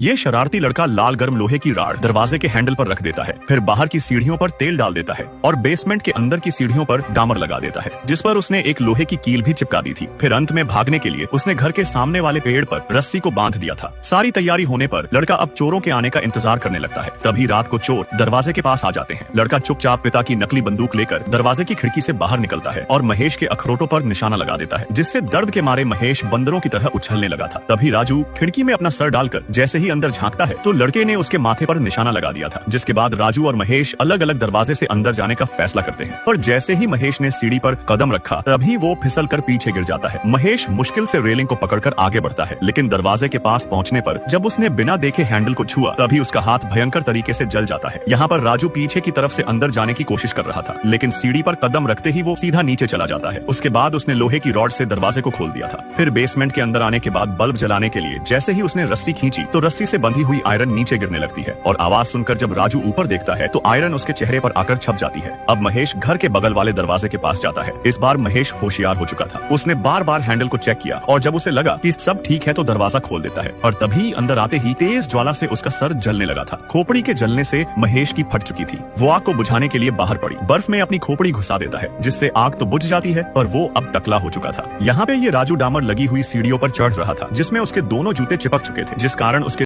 ये शरारती लड़का लाल गर्म लोहे की राड दरवाजे के हैंडल पर रख देता है, फिर बाहर की सीढ़ियों पर तेल डाल देता है और बेसमेंट के अंदर की सीढ़ियों पर डामर लगा देता है, जिस पर उसने एक लोहे की कील भी चिपका दी थी। फिर अंत में भागने के लिए उसने घर के सामने वाले पेड़ पर रस्सी को बांध दिया था। सारी तैयारी होने पर लड़का अब चोरों के आने का इंतजार करने लगता है। तभी रात को चोर दरवाजे के पास आ जाते हैं। लड़का चुपचाप पिता की नकली बंदूक लेकर दरवाजे की खिड़की से बाहर निकलता है और महेश के अखरोटों पर निशाना लगा देता है, जिससे दर्द के मारे महेश बंदरों की तरह उछलने लगा था। तभी राजू खिड़की में अपना सर डालकर जैसे ही अंदर झांकता है तो लड़के ने उसके माथे पर निशाना लगा दिया था, जिसके बाद राजू और महेश अलग अलग दरवाजे से अंदर जाने का फैसला करते हैं। पर जैसे ही महेश ने सीढ़ी पर कदम रखा तभी वो फिसल कर पीछे गिर जाता है। महेश मुश्किल से रेलिंग को पकड़कर आगे बढ़ता है, लेकिन दरवाजे के पास पहुंचने पर जब उसने बिना देखे हैंडल को छुआ तभी उसका हाथ भयंकर तरीके से जल जाता है। यहाँ पर राजू पीछे की तरफ से अंदर जाने की कोशिश कर रहा था, लेकिन सीढ़ी पर कदम रखते ही वो सीधा नीचे चला जाता है। उसके बाद उसने लोहे की रॉड से दरवाजे को खोल दिया था। फिर बेसमेंट के अंदर आने के बाद बल्ब जलाने के लिए जैसे ही उसने रस्सी खींची तो रस्सी से बंधी हुई आयरन नीचे गिरने लगती है और आवाज सुनकर जब राजू ऊपर देखता है तो आयरन उसके चेहरे पर आकर छप जाती है। अब महेश घर के बगल वाले दरवाजे के पास जाता है। इस बार महेश होशियार हो चुका था। उसने बार बार हैंडल को चेक किया और जब उसे लगा कि सब ठीक है तो दरवाजा खोल देता है और तभी अंदर आते ही तेज ज्वाला से उसका सर जलने लगा था। खोपड़ी के जलने से महेश की फट चुकी थी। वो आग को बुझाने के लिए बाहर पड़ी, बर्फ में अपनी खोपड़ी घुसा देता है, जिससे आग तो बुझ जाती है पर वो अब टकला हो चुका था। यहाँ पे ये राजू डामर लगी हुई सीढ़ियों पर चढ़ रहा था, जिसमें उसके दोनों जूते चिपक चुके थे, जिस कारण उसके